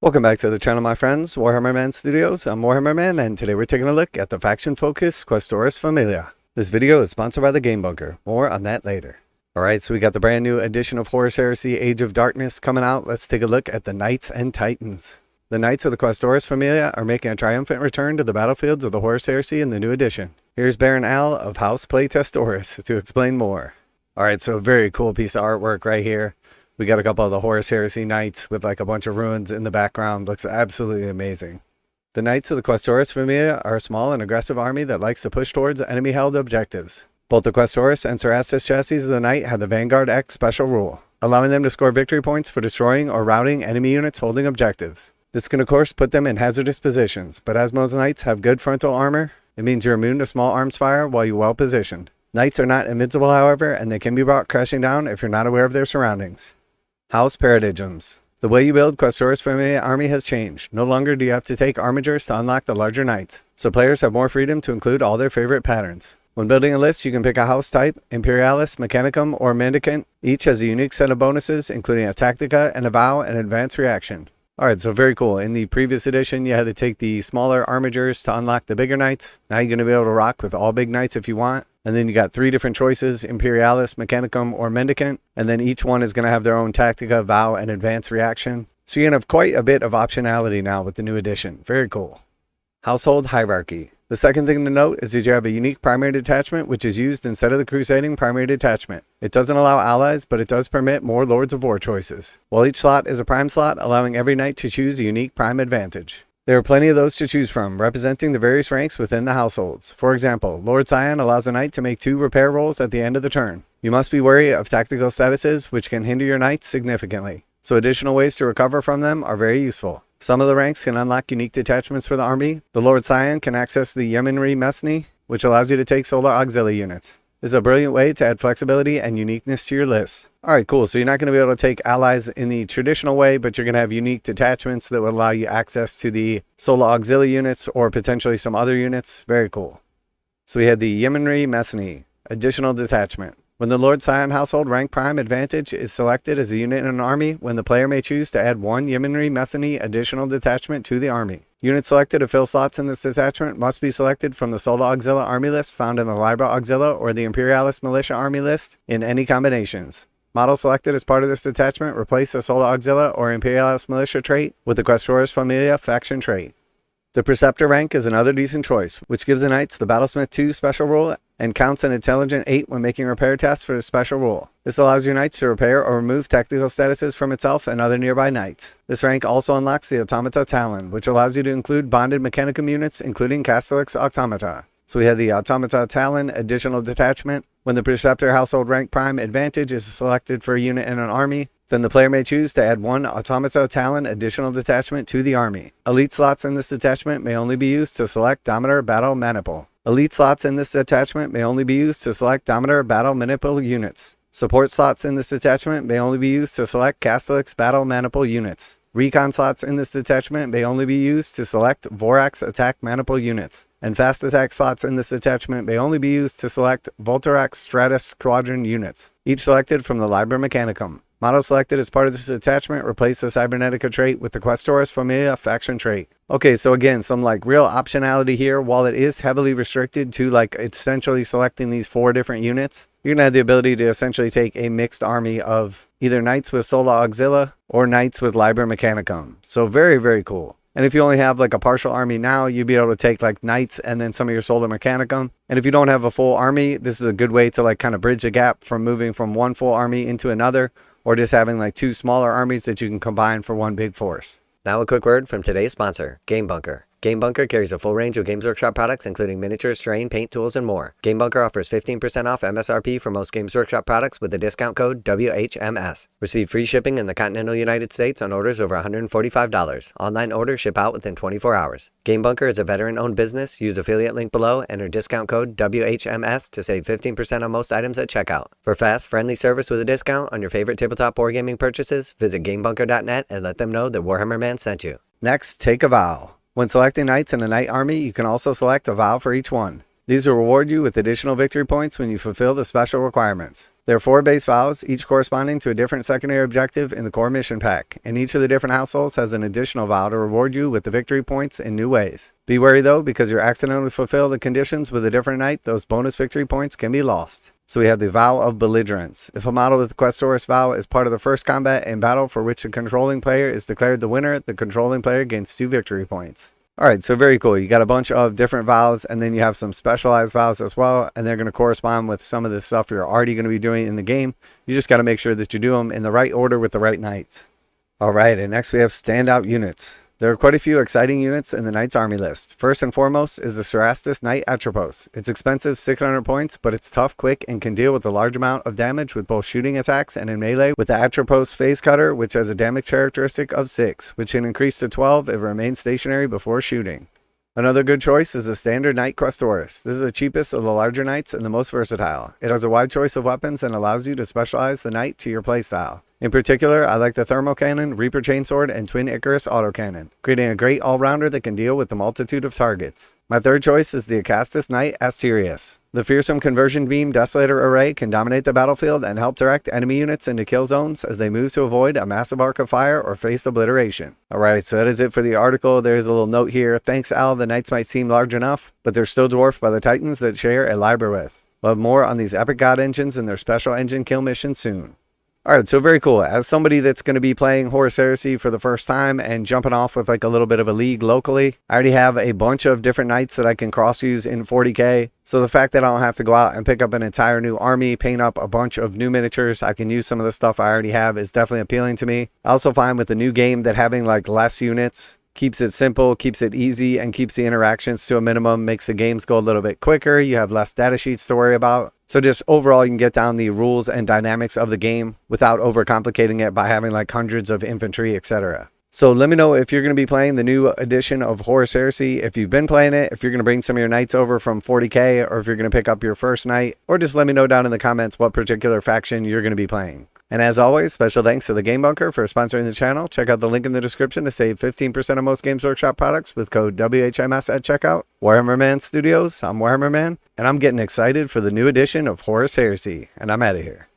Welcome back to the channel, my friends. Warhammer Man Studios. I'm Warhammer Man, and today we're taking a look at the faction-focused Questoris Familia. This video is sponsored by the Game Bunker. More on that later. Alright, so we got the brand new edition of Horus Heresy Age of Darkness coming out. Let's take a look at the Knights and Titans. The Knights of the Questoris Familia are making a triumphant return to the battlefields of the Horus Heresy in the new edition. Here's Baron Al of House Playtestoris to explain more. Alright, so a very cool piece of artwork right here. We got a couple of the Horus Heresy Knights with like a bunch of ruins in the background. Looks absolutely amazing. The Knights of the Questoris Familia are a small and aggressive army that likes to push towards enemy-held objectives. Both the Questoris and Cerastus chassis of the Knight have the Vanguard X special rule, allowing them to score victory points for destroying or routing enemy units holding objectives. This can of course put them in hazardous positions, but as most Knights have good frontal armor, it means you're immune to small arms fire while you're well positioned. Knights are not invincible, however, and they can be brought crashing down if you're not aware of their surroundings. House Paradigms. The way you build Questoris Familia army has changed. No longer do you have to take armigers to unlock the larger knights, so players have more freedom to include all their favorite patterns. When building a list, you can pick a house type, Imperialis, Mechanicum, or Mendicant. Each has a unique set of bonuses, including a Tactica, an Avow, and an Advanced Reaction. Alright, so very cool. In the previous edition, you had to take the smaller armigers to unlock the bigger knights. Now you're going to be able to rock with all big knights if you want. And then you got 3 different choices, Imperialis, Mechanicum, or Mendicant. And then each one is going to have their own Tactica, Vow, and Advanced Reaction. So you're going to have quite a bit of optionality now with the new edition. Very cool. Household Hierarchy. The second thing to note is that you have a unique primary detachment which is used instead of the Crusading primary detachment. It doesn't allow allies, but it does permit more Lords of War choices. While each slot is a prime slot, allowing every knight to choose a unique prime advantage. There are plenty of those to choose from, representing the various ranks within the households. For example, Lord Scion allows a knight to make 2 repair rolls at the end of the turn. You must be wary of tactical statuses, which can hinder your knights significantly, so additional ways to recover from them are very useful. Some of the ranks can unlock unique detachments for the army. The Lord Scion can access the Yemenry Mesni, which allows you to take solar auxiliary units. This is a brilliant way to add flexibility and uniqueness to your list. Alright, cool. So you're not going to be able to take allies in the traditional way, but you're going to have unique detachments that will allow you access to the solar auxiliary units or potentially some other units. Very cool. So we had the Yemenry Mesni, additional detachment. When the Lord Scion household rank prime advantage is selected as a unit in an army, when the player may choose to add 1 Yemenry Mesni additional detachment to the army. Units selected to fill slots in this detachment must be selected from the Solar Auxilia army list found in the Liber Auxilia or the Imperialis Militia army list in any combinations. Model selected as part of this detachment replace the Solar Auxilia or Imperialis Militia trait with the Questoris Familia faction trait. The Preceptor rank is another decent choice, which gives the Knights the Battlesmith 2 special rule and counts an Intelligent 8 when making repair tasks for the special rule. This allows your Knights to repair or remove tactical statuses from itself and other nearby Knights. This rank also unlocks the Automata Talon, which allows you to include bonded Mechanicum units, including Castellix Automata. So we had the Automata Talon additional detachment. When the Preceptor household rank prime advantage is selected for a unit in an army, then the player may choose to add 1 Automata Talon additional detachment to the army. Elite slots in this detachment may only be used to select Dominator Battle Maniple. Elite slots in this detachment may only be used to select Dominator Battle Maniple units. Support slots in this detachment may only be used to select Castellix Battle Maniple units. Recon slots in this detachment may only be used to select Vorax Attack Maniple units. And fast attack slots in this detachment may only be used to select Voltarax Stratus Squadron units, each selected from the Liber Mechanicum. Model selected as part of this detachment replace the Cybernetica trait with the Questoris Familia faction trait. Okay, so again, some like real optionality here. While it is heavily restricted to like essentially selecting these 4 different units, you're going to have the ability to essentially take a mixed army of either Knights with Solar Auxilia or Knights with Liber Mechanicum. So very, very cool. And if you only have like a partial army now, you'd be able to take like Knights and then some of your Solar Mechanicum. And if you don't have a full army, this is a good way to like kind of bridge the gap from moving from one full army into another, or just having like 2 smaller armies that you can combine for one big force. Now a quick word from today's sponsor, Game Bunker. Game Bunker carries a full range of Games Workshop products including miniatures, terrain, paint, tools, and more. Game Bunker offers 15% off MSRP for most Games Workshop products with the discount code WHMS. Receive free shipping in the continental United States on orders over $145. Online orders ship out within 24 hours. Game Bunker is a veteran-owned business. Use affiliate link below, enter discount code WHMS to save 15% on most items at checkout. For fast, friendly service with a discount on your favorite tabletop wargaming purchases, visit GameBunker.net and let them know that Warhammer Man sent you. Next, take a vow. When selecting Knights in a Knight army, you can also select a vow for each one. These will reward you with additional victory points when you fulfill the special requirements. There are 4 base vows, each corresponding to a different secondary objective in the core mission pack, and each of the different households has an additional vow to reward you with the victory points in new ways. Be wary though, because you accidentally fulfill the conditions with a different knight, those bonus victory points can be lost. So we have the Vow of Belligerence. If a model with the Questoris vow is part of the first combat in battle for which the controlling player is declared the winner, the controlling player gains 2 victory points. Alright, so very cool. You got a bunch of different vows, and then you have some specialized vows as well, and they're going to correspond with some of the stuff you're already going to be doing in the game. You just got to make sure that you do them in the right order with the right knights. Alright, and next we have standout units. There are quite a few exciting units in the Knight's Army list. First and foremost is the Cerastus Knight Atropos. It's expensive, 600 points, but it's tough, quick, and can deal with a large amount of damage with both shooting attacks and in melee with the Atropos Phase Cutter, which has a damage characteristic of 6, which can increase to 12 if it remains stationary before shooting. Another good choice is the standard Knight Questoris. This is the cheapest of the larger knights and the most versatile. It has a wide choice of weapons and allows you to specialize the knight to your playstyle. In particular, I like the Thermal Cannon, Reaper Chainsword, and Twin Icarus Autocannon, creating a great all-rounder that can deal with the multitude of targets. My third choice is the Acastus Knight Asterius. The fearsome Conversion Beam Desolator Array can dominate the battlefield and help direct enemy units into kill zones as they move to avoid a massive arc of fire or face obliteration. Alright, so that is it for the article. There's a little note here. Thanks, Al. The knights might seem large enough, but they're still dwarfed by the titans that share a Liber with. We'll have more on these epic god engines and their special engine kill mission soon. Alright, so very cool. As somebody that's going to be playing Horus Heresy for the first time and jumping off with like a little bit of a league locally, I already have a bunch of different knights that I can cross-use in 40k. So the fact that I don't have to go out and pick up an entire new army, paint up a bunch of new miniatures, I can use some of the stuff I already have is definitely appealing to me. I also find with the new game that having like less units keeps it simple, keeps it easy, and keeps the interactions to a minimum, makes the games go a little bit quicker. You have less data sheets to worry about. So just overall, you can get down the rules and dynamics of the game without overcomplicating it by having like hundreds of infantry, etc. So let me know if you're going to be playing the new edition of Horus Heresy, if you've been playing it, if you're going to bring some of your knights over from 40k, or if you're going to pick up your first knight, or just let me know down in the comments what particular faction you're going to be playing. And as always, special thanks to the Game Bunker for sponsoring the channel. Check out the link in the description to save 15% on most Games Workshop products with code WHMS at checkout. Warhammer Man Studios, I'm Warhammer Man, and I'm getting excited for the new edition of Horus Heresy, and I'm out of here.